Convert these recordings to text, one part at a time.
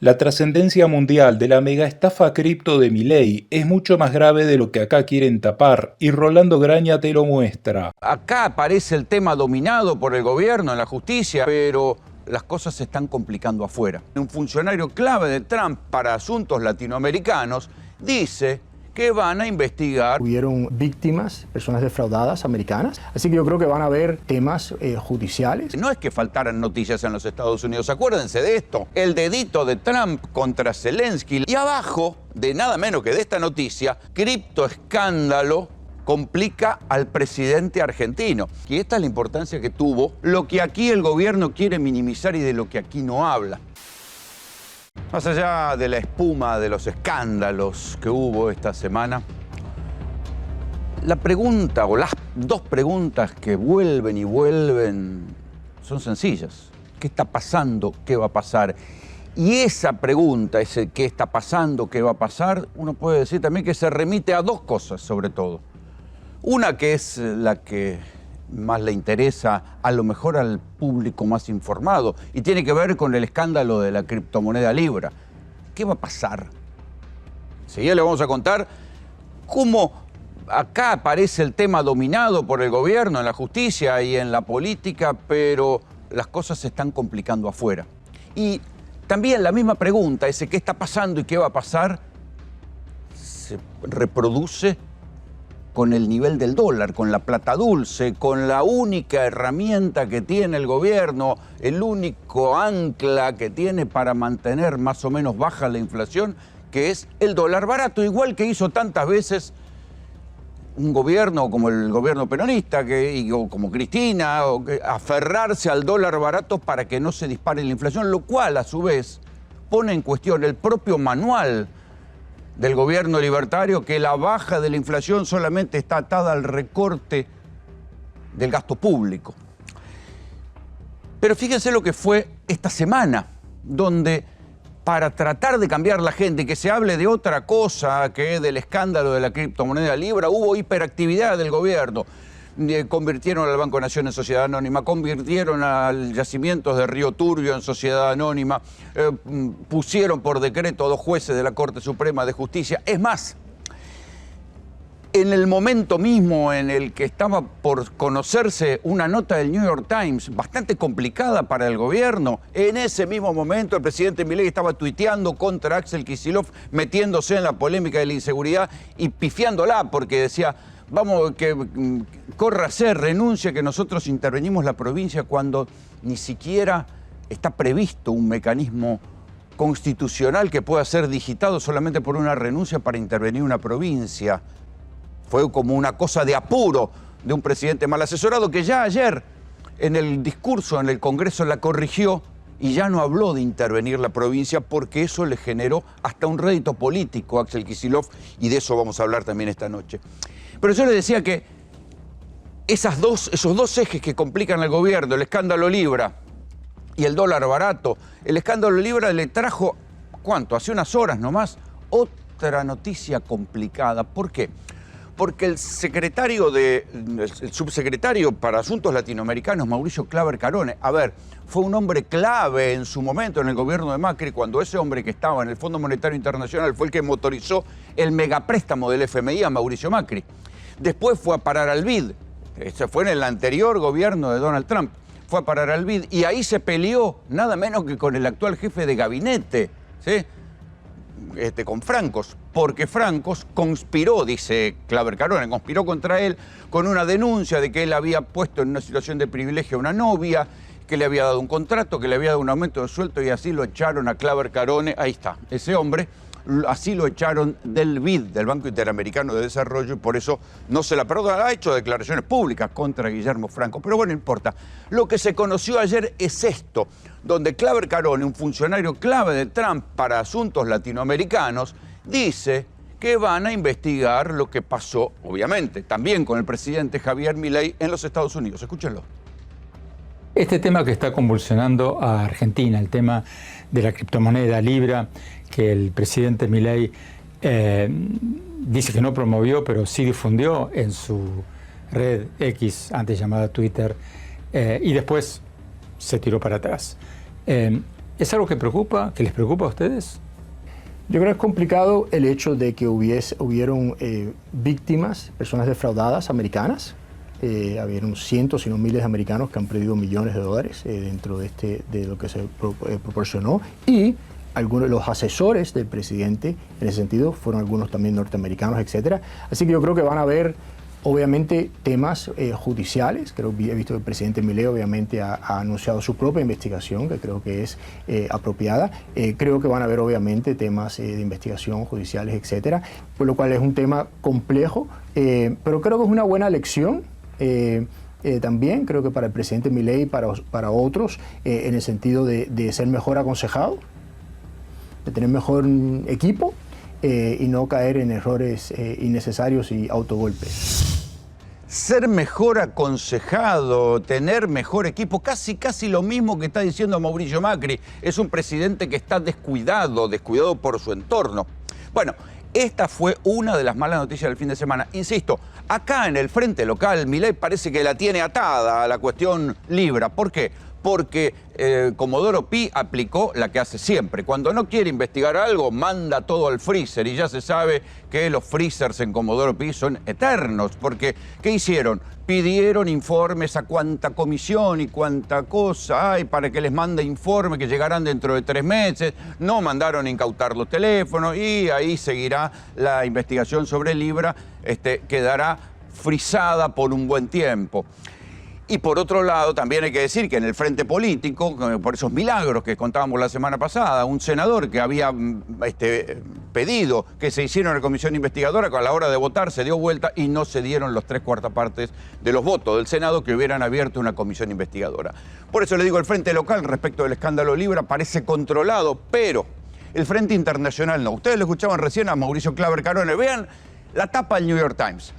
La trascendencia mundial de la megaestafa cripto de Milei es mucho más grave de lo que acá quieren tapar, y Rolando Graña te lo muestra. Acá parece el tema dominado por el gobierno en la justicia, pero las cosas se están complicando afuera. Un funcionario clave de Trump para asuntos latinoamericanos dice que van a investigar. Hubieron víctimas, personas defraudadas americanas, así que yo creo que van a haber temas judiciales. No es que faltaran noticias en los Estados Unidos, acuérdense de esto, el dedito de Trump contra Zelensky. Y abajo, de nada menos que de esta noticia, criptoescándalo complica al presidente argentino. Y esta es la importancia que tuvo, lo que aquí el gobierno quiere minimizar y de lo que aquí no habla. Más allá de la espuma de los escándalos que hubo esta semana, la pregunta o las dos preguntas que vuelven y vuelven son sencillas. ¿Qué está pasando? ¿Qué va a pasar? Y esa pregunta, ese qué está pasando, qué va a pasar, uno puede decir también que se remite a dos cosas sobre todo. Una que es la que más le interesa a lo mejor al público más informado y tiene que ver con el escándalo de la criptomoneda Libra. ¿Qué va a pasar? Enseguida le vamos a contar cómo acá aparece el tema dominado por el gobierno en la justicia y en la política, pero las cosas se están complicando afuera. Y también la misma pregunta, ese qué está pasando y qué va a pasar, se reproduce con el nivel del dólar, con la plata dulce, con la única herramienta que tiene el gobierno, el único ancla que tiene para mantener más o menos baja la inflación, que es el dólar barato, igual que hizo tantas veces un gobierno como el gobierno peronista, o como Cristina, aferrarse al dólar barato para que no se dispare la inflación, lo cual a su vez pone en cuestión el propio manual del gobierno libertario, que la baja de la inflación solamente está atada al recorte del gasto público. Pero fíjense lo que fue esta semana, donde para tratar de cambiar la gente, que se hable de otra cosa que del escándalo de la criptomoneda Libra, hubo hiperactividad del gobierno. Convirtieron al Banco Nación en sociedad anónima, convirtieron al yacimientos de Río Turbio en sociedad anónima, pusieron por decreto a 2 jueces de la Corte Suprema de Justicia. Es más, en el momento mismo en el que estaba por conocerse una nota del New York Times bastante complicada para el gobierno, en ese mismo momento el presidente Milei estaba tuiteando contra Axel Kicillof, metiéndose en la polémica de la inseguridad y pifiándola porque decía: vamos, que córrase, renuncia, que nosotros intervenimos la provincia cuando ni siquiera está previsto un mecanismo constitucional que pueda ser digitado solamente por una renuncia para intervenir una provincia. Fue como una cosa de apuro de un presidente mal asesorado que ya ayer en el discurso en el Congreso la corrigió y ya no habló de intervenir la provincia porque eso le generó hasta un rédito político a Axel Kicillof, y de eso vamos a hablar también esta noche. Pero yo le decía que esos dos ejes que complican al gobierno, el escándalo Libra y el dólar barato, el escándalo Libra le trajo, ¿cuánto? Hace unas horas nomás, otra noticia complicada. ¿Por qué? Porque el subsecretario para Asuntos Latinoamericanos, Mauricio Claver Carone, fue un hombre clave en su momento en el gobierno de Macri, cuando ese hombre que estaba en el Fondo Monetario Internacional fue el que motorizó el megapréstamo del FMI a Mauricio Macri. Después fue a parar al BID, eso fue en el anterior gobierno de Donald Trump, fue a parar al BID y ahí se peleó nada menos que con el actual jefe de gabinete, ¿sí? Con Francos, porque Francos conspiró, dice Claver Carone, conspiró contra él con una denuncia de que él había puesto en una situación de privilegio a una novia, que le había dado un contrato, que le había dado un aumento de sueldo, y así lo echaron a Claver Carone. Ahí está, ese hombre, así lo echaron del BID, del Banco Interamericano de Desarrollo, y por eso no se la perdona. Ha hecho declaraciones públicas contra Guillermo Franco, pero bueno, no importa. Lo que se conoció ayer es esto, donde Claver Carone, un funcionario clave de Trump para asuntos latinoamericanos, dice que van a investigar lo que pasó, obviamente, también con el presidente Javier Milei en los Estados Unidos. Escúchenlo. Este tema que está convulsionando a Argentina, el tema de la criptomoneda Libra, que el presidente Milei dice que no promovió, pero sí difundió en su red X, antes llamada Twitter, y después se tiró para atrás. ¿Es algo que preocupa, que les preocupa a ustedes? Yo creo que es complicado el hecho de que hubieron víctimas, personas defraudadas americanas. Hubieron cientos, si no miles de americanos que han perdido millones de dólares dentro de lo que se proporcionó. Y algunos de los asesores del presidente, en ese sentido, fueron algunos también norteamericanos, etc. Así que yo creo que van a haber, obviamente, temas judiciales. Creo que he visto que el presidente Milei obviamente ha anunciado su propia investigación, que creo que es apropiada. Creo que van a haber obviamente temas de investigación judiciales, etcétera, por lo cual es un tema complejo, pero creo que es una buena lección. También creo que para el presidente Milei y para otros, en el sentido de ser mejor aconsejado, de tener mejor equipo, y no caer en errores innecesarios y autogolpes. Ser mejor aconsejado, tener mejor equipo, casi lo mismo que está diciendo Mauricio Macri. Es un presidente que está descuidado por su entorno. Bueno, esta fue una de las malas noticias del fin de semana. Insisto, acá en el frente local, Milei parece que la tiene atada a la cuestión Libra. ¿Por qué? Porque Comodoro Pi aplicó la que hace siempre. Cuando no quiere investigar algo, manda todo al freezer. Y ya se sabe que los freezers en Comodoro Pi son eternos. Porque, ¿qué hicieron? Pidieron informes a cuánta comisión y cuánta cosa hay para que les mande informe que llegarán dentro de 3 meses. No mandaron incautar los teléfonos y ahí seguirá la investigación sobre Libra. Quedará frisada por un buen tiempo. Y por otro lado, también hay que decir que en el frente político, por esos milagros que contábamos la semana pasada, un senador que había pedido que se hiciera una comisión investigadora, que a la hora de votar se dio vuelta y no se dieron los 3/4 partes de los votos del Senado que hubieran abierto una comisión investigadora. Por eso le digo, el frente local respecto del escándalo Libra parece controlado, pero el frente internacional no. Ustedes lo escuchaban recién a Mauricio Claver Carone. Vean la tapa del New York Times.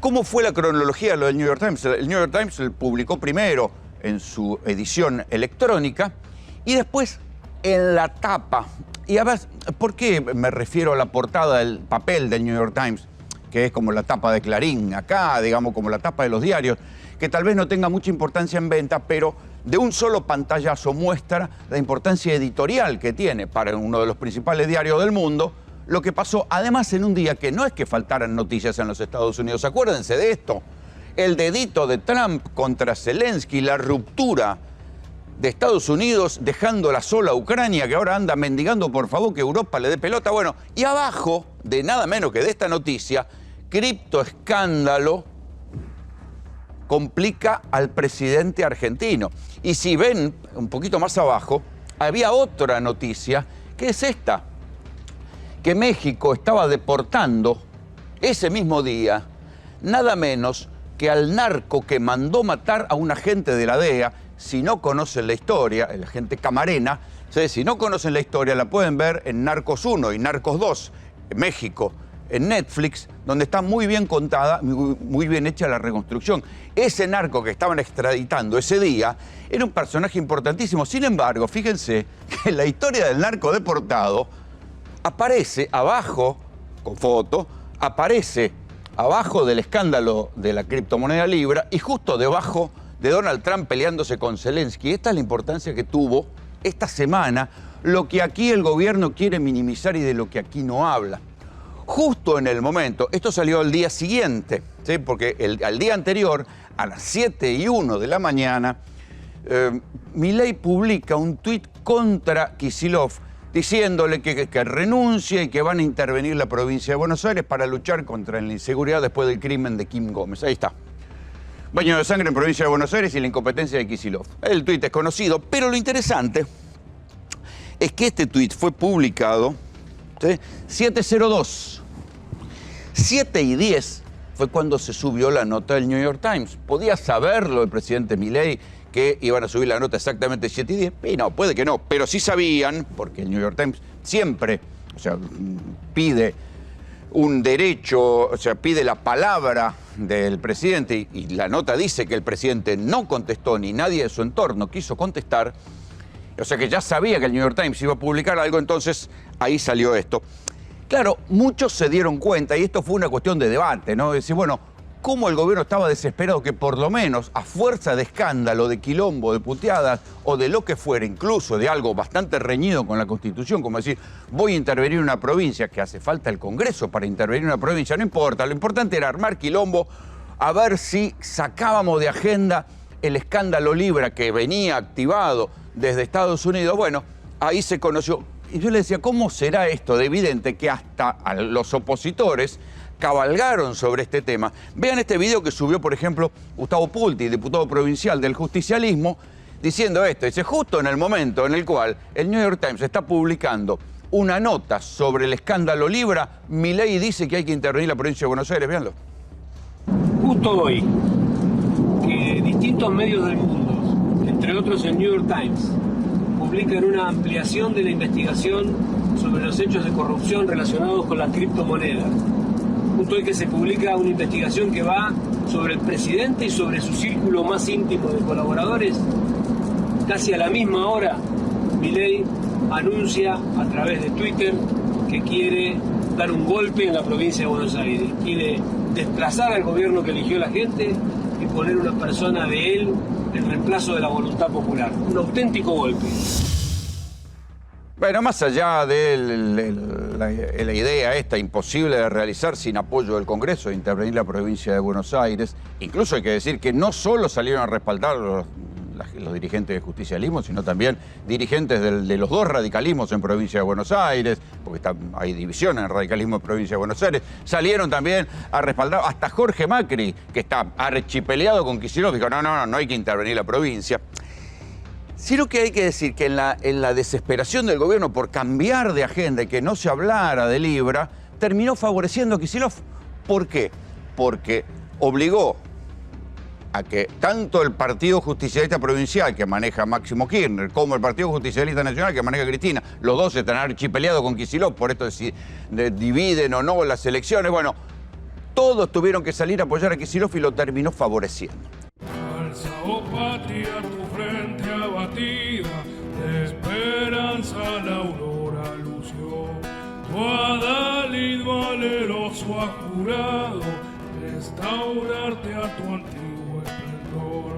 ¿Cómo fue la cronología de lo del New York Times? El New York Times publicó primero en su edición electrónica y después en la tapa. Y además, ¿por qué me refiero a la portada del papel del New York Times? Que es como la tapa de Clarín acá, digamos, como la tapa de los diarios, que tal vez no tenga mucha importancia en venta, pero de un solo pantallazo muestra la importancia editorial que tiene para uno de los principales diarios del mundo, lo que pasó además en un día que no es que faltaran noticias en los Estados Unidos. Acuérdense de esto, el dedito de Trump contra Zelensky, la ruptura de Estados Unidos dejándola sola a Ucrania, que ahora anda mendigando por favor que Europa le dé pelota. Bueno, y abajo de nada menos que de esta noticia, criptoescándalo complica al presidente argentino. Y si ven un poquito más abajo, había otra noticia que es esta, que México estaba deportando ese mismo día nada menos que al narco que mandó matar a un agente de la DEA. Si no conocen la historia, el agente Camarena, si no conocen la historia, la pueden ver en Narcos 1 y Narcos 2, en México, en Netflix, donde está muy bien contada, muy bien hecha la reconstrucción. Ese narco que estaban extraditando ese día era un personaje importantísimo. Sin embargo, fíjense que en la historia del narco deportado aparece abajo, con foto, aparece abajo del escándalo de la criptomoneda Libra y justo debajo de Donald Trump peleándose con Zelensky. Esta es la importancia que tuvo esta semana, lo que aquí el gobierno quiere minimizar y de lo que aquí no habla. Justo en el momento, esto salió al día siguiente, ¿sí? Porque al día anterior, a las 7:01 de la mañana, Milei publica un tuit contra Kicillof, diciéndole que renuncie y que van a intervenir la provincia de Buenos Aires para luchar contra la inseguridad después del crimen de Kim Gómez. Ahí está. Baño de sangre en provincia de Buenos Aires y la incompetencia de Kicillof. El tuit es conocido, pero lo interesante es que este tuit fue publicado, ¿sí? 7:02. 7:10 fue cuando se subió la nota del New York Times. Podía saberlo el presidente Milei que iban a subir la nota exactamente 7:10, y no, puede que no, pero sí sabían, porque el New York Times siempre, pide un derecho, pide la palabra del presidente, y la nota dice que el presidente no contestó, ni nadie de su entorno quiso contestar, o sea que ya sabía que el New York Times iba a publicar algo, entonces ahí salió esto. Claro, muchos se dieron cuenta, y esto fue una cuestión de debate, ¿no? Decir, bueno, cómo el gobierno estaba desesperado que por lo menos a fuerza de escándalo, de quilombo, de puteadas o de lo que fuera, incluso de algo bastante reñido con la Constitución, como decir, voy a intervenir en una provincia, que hace falta el Congreso para intervenir en una provincia, no importa, lo importante era armar quilombo, a ver si sacábamos de agenda el escándalo Libra que venía activado desde Estados Unidos. Bueno, ahí se conoció. Y yo le decía, ¿cómo será esto de evidente que hasta a los opositores cabalgaron sobre este tema? Vean este video que subió, por ejemplo, Gustavo Pulti, diputado provincial del justicialismo, diciendo esto. Dice, justo en el momento en el cual el New York Times está publicando una nota sobre el escándalo Libra, Milei dice que hay que intervenir en la provincia de Buenos Aires. Véanlo. Justo hoy, que distintos medios del mundo, entre otros el New York Times, publican una ampliación de la investigación sobre los hechos de corrupción relacionados con las criptomonedas. Justo hoy que se publica una investigación que va sobre el presidente y sobre su círculo más íntimo de colaboradores, casi a la misma hora, Milei anuncia a través de Twitter que quiere dar un golpe en la provincia de Buenos Aires. Quiere desplazar al gobierno que eligió la gente y poner una persona de él en reemplazo de la voluntad popular. Un auténtico golpe. Bueno, más allá de la idea esta imposible de realizar sin apoyo del Congreso, de intervenir la provincia de Buenos Aires, incluso hay que decir que no solo salieron a respaldar los dirigentes del justicialismo, sino también dirigentes de los dos radicalismos en provincia de Buenos Aires, porque hay división en el radicalismo en provincia de Buenos Aires, salieron también a respaldar hasta Jorge Macri, que está archipeleado con Kicillof, dijo, no hay que intervenir la provincia. Sino que hay que decir que en la desesperación del gobierno por cambiar de agenda y que no se hablara de Libra, terminó favoreciendo a Kicillof. ¿Por qué? Porque obligó a que tanto el Partido Justicialista Provincial, que maneja Máximo Kirchner, como el Partido Justicialista Nacional, que maneja Cristina, los dos están archipeleados con Kicillof, por esto de si dividen o no las elecciones. Bueno, todos tuvieron que salir a apoyar a Kicillof y lo terminó favoreciendo. Alza, oh patria, tu frente abatida, de esperanza la aurora lució. Tu adalid valeroso ha jurado restaurarte a tu antiguo esplendor.